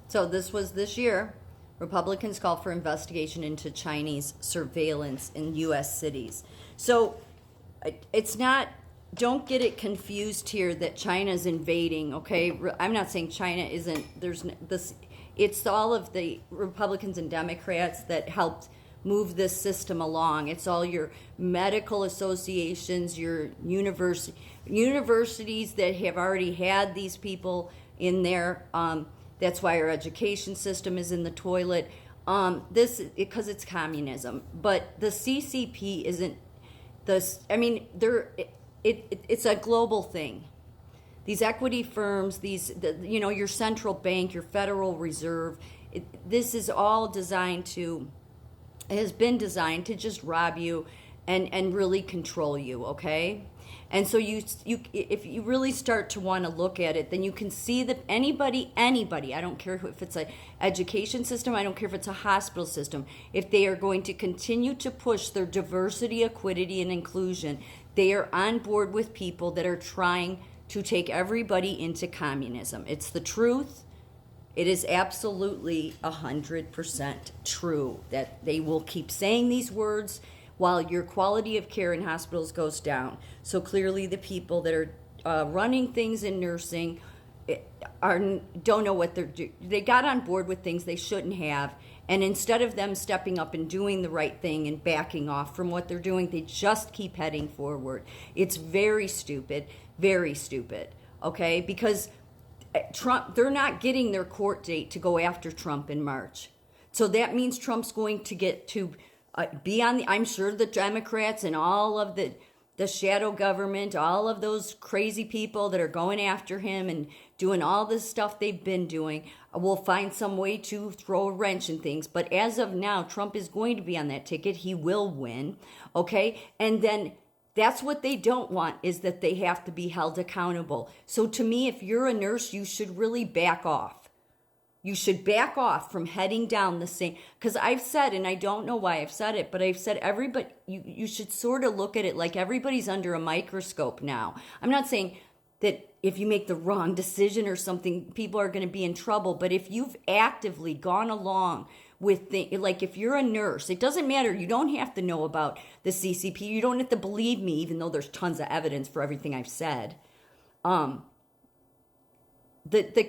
So this was this year. Republicans call for investigation into Chinese surveillance in U.S. cities. So it's not, don't get it confused here that China's invading, okay? I'm not saying China isn't, there's this, it's all of the Republicans and Democrats that helped move this system along. It's all your medical associations, your universities that have already had these people in there. That's why our education system is in the toilet. This because it's communism, but the CCP isn't. I mean, it's a global thing. These equity firms, your central bank, your Federal Reserve. This is all designed to. It has been designed to just rob you and really control you. Okay. And so if you really start to want to look at it, then you can see that anybody, I don't care if it's an education system, I don't care if it's a hospital system, if they are going to continue to push their diversity, equity, and inclusion, they are on board with people that are trying to take everybody into communism. It's the truth. It is absolutely 100% true that they will keep saying these words while your quality of care in hospitals goes down. So clearly the people that are running things in nursing don't know what they're doing. They got on board with things they shouldn't have, and instead of them stepping up and doing the right thing and backing off from what they're doing, they just keep heading forward. It's very stupid, okay? Because Trump, they're not getting their court date to go after Trump in March. So that means Trump's going to get to be on I'm sure the Democrats and all of the shadow government, all of those crazy people that are going after him and doing all this stuff they've been doing, will find some way to throw a wrench in things. But as of now, Trump is going to be on that ticket. He will win, okay? And then that's what they don't want, is that they have to be held accountable. So to me, if you're a nurse, you should really back off. You should back off from heading down the same, because I've said, and I don't know why I've said it, but I've said everybody, you should sort of look at it like everybody's under a microscope now. I'm not saying that if you make the wrong decision or something, people are going to be in trouble, but if you've actively gone along with like if you're a nurse, it doesn't matter. You don't have to know about the CCP. You don't have to believe me, even though there's tons of evidence for everything I've said. The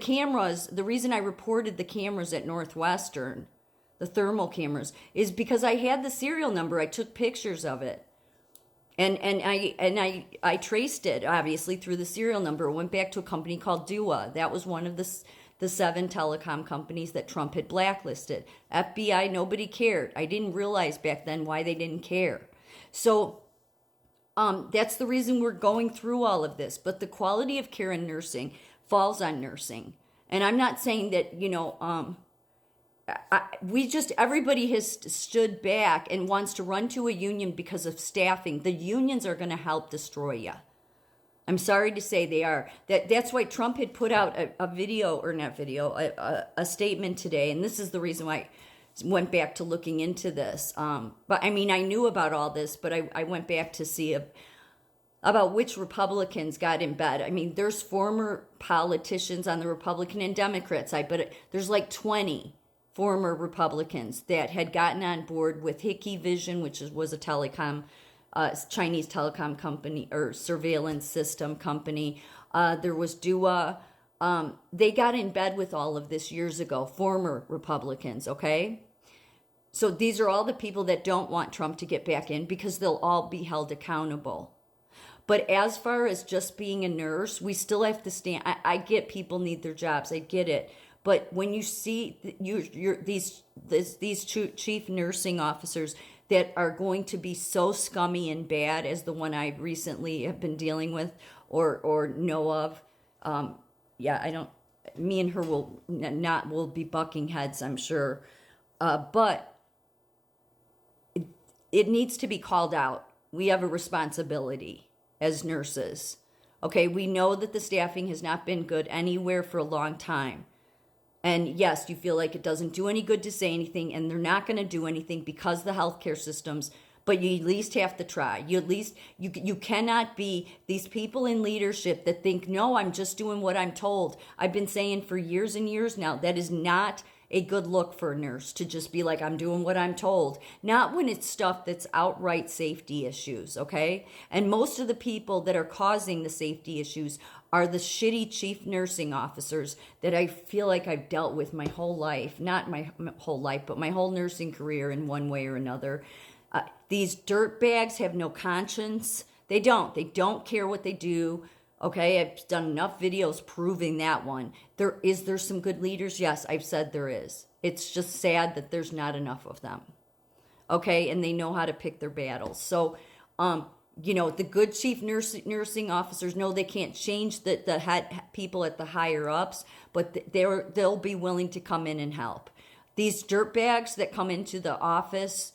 cameras, the reason I reported the cameras at Northwestern, the thermal cameras, is because I had the serial number. I took pictures of it. And I traced it, obviously, through the serial number. It went back to a company called Dua. That was one of the 7 telecom companies that Trump had blacklisted. FBI, nobody cared. I didn't realize back then why they didn't care. So that's the reason we're going through all of this. But the quality of care in nursing falls on nursing. And I'm not saying that, everybody has stood back and wants to run to a union because of staffing. The unions are going to help destroy you. I'm sorry to say they are. That's why Trump had put out a statement today. And this is the reason why I went back to looking into this. But I mean, I knew about all this, but I went back to see about which Republicans got in bed. I mean, there's former politicians on the Republican and Democrat side, but there's like 20 former Republicans that had gotten on board with Hikvision, which was a Chinese telecom company or surveillance system company. There was Dua. They got in bed with all of this years ago, former Republicans, okay? So these are all the people that don't want Trump to get back in because they'll all be held accountable. But as far as just being a nurse, we still have to stand. I get people need their jobs. I get it. But when you see these chief nursing officers that are going to be so scummy and bad as the one I recently have been dealing with or know of, me and her will be bucking heads, I'm sure. But it needs to be called out. We have a responsibility as nurses. Okay, we know that the staffing has not been good anywhere for a long time. And yes, you feel like it doesn't do any good to say anything, and they're not going to do anything because the healthcare systems but you at least have to try. You at least you cannot be these people in leadership that think, no, I'm just doing what I'm told. I've been saying for years and years now, that is not a good look for a nurse to just be like, I'm doing what I'm told. Not when it's stuff that's outright safety issues, okay? And most of the people that are causing the safety issues are the shitty chief nursing officers that I feel like I've dealt with my whole life. Not my whole life, but my whole nursing career in one way or another. These dirtbags have no conscience. They don't care what they do. Okay, I've done enough videos proving that one. There's some good leaders? Yes, I've said there is. It's just sad that there's not enough of them. Okay, and they know how to pick their battles. So, the good chief nursing officers know they can't change the head people at the higher ups, but they'll be willing to come in and help. These dirtbags that come into the office,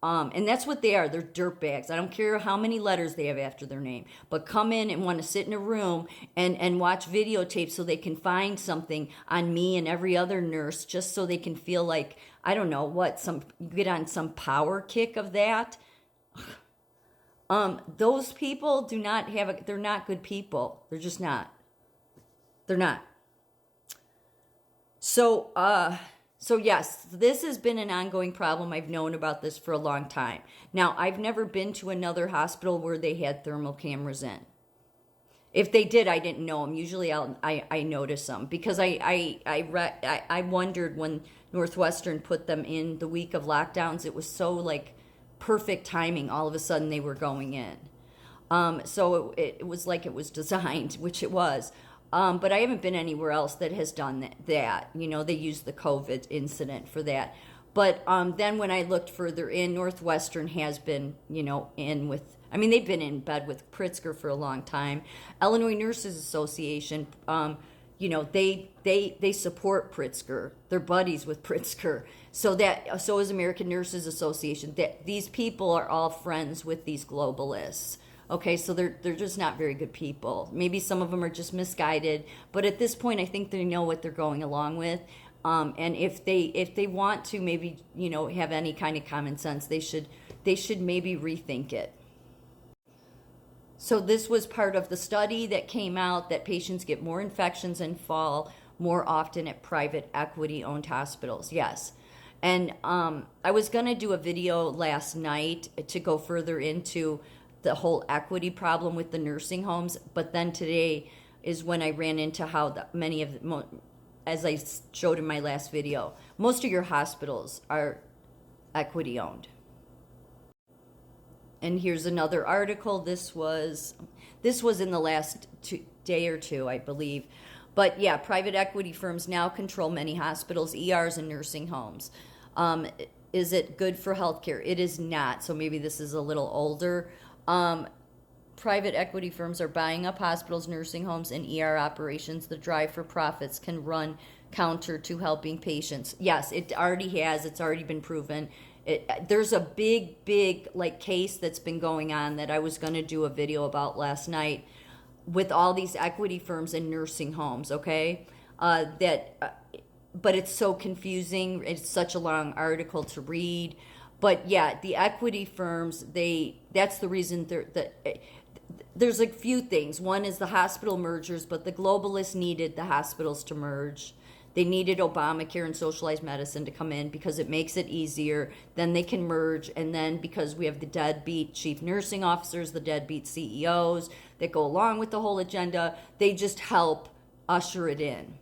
and that's what they are. They're dirtbags. I don't care how many letters they have after their name, but come in and want to sit in a room and watch videotapes so they can find something on me and every other nurse just so they can feel like, I don't know what, get on some power kick of that. Those people they're not good people. They're just not. They're not. So yes, this has been an ongoing problem. I've known about this for a long time. Now, I've never been to another hospital where they had thermal cameras in. If they did, I didn't know them. Usually I notice them because I wondered when Northwestern put them in the week of lockdowns, it was so like perfect timing. All of a sudden they were going in. So it was like it was designed, which it was. But I haven't been anywhere else that has done that. They used the COVID incident for that. But then when I looked further in, Northwestern has been, they've been in bed with Pritzker for a long time. Illinois Nurses Association, they support Pritzker. They're buddies with Pritzker. So is American Nurses Association. These people are all friends with these globalists. Okay, so they're just not very good people. Maybe some of them are just misguided, but at this point, I think they know what they're going along with. And if they want to maybe have any kind of common sense, they should maybe rethink it. So this was part of the study that came out that patients get more infections and fall more often at private equity-owned hospitals. Yes. And I was going to do a video last night to go further into the whole equity problem with the nursing homes, but then today is when I ran into how many of as I showed in my last video, most of your hospitals are equity owned. And here's another article. This was in the last day or two, I believe. But yeah, private equity firms now control many hospitals, ERs, and nursing homes. Is it good for healthcare? It is not. So maybe this is a little older. Private equity firms are buying up hospitals, nursing homes, and ER operations. The drive for profits can run counter to helping patients. Yes, it already has. It's already been proven. There's a big case that's been going on that I was going to do a video about last night with all these equity firms and nursing homes, okay? But it's so confusing. It's such a long article to read. But yeah, the equity firms, that's the reason there's a few things. One is the hospital mergers, but the globalists needed the hospitals to merge. They needed Obamacare and socialized medicine to come in because it makes it easier. Then they can merge. And then because we have the deadbeat chief nursing officers, the deadbeat CEOs that go along with the whole agenda, they just help usher it in.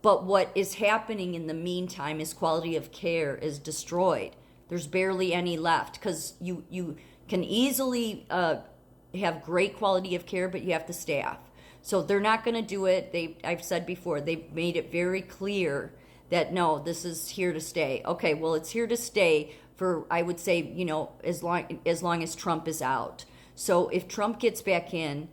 But what is happening in the meantime is quality of care is destroyed. There's barely any left because you can easily have great quality of care, but you have to staff. So they're not going to do it. I've said before, they've made it very clear that no, this is here to stay. Okay, well, it's here to stay for, I would say, as long as Trump is out. So if Trump gets back in,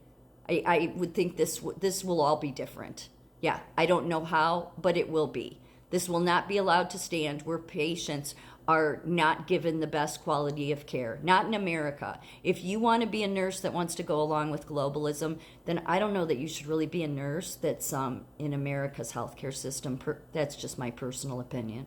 I would think this will all be different. Yeah, I don't know how, but it will be. This will not be allowed to stand where patients are not given the best quality of care. Not in America. If you want to be a nurse that wants to go along with globalism, then I don't know that you should really be a nurse that's in America's healthcare system. That's just my personal opinion.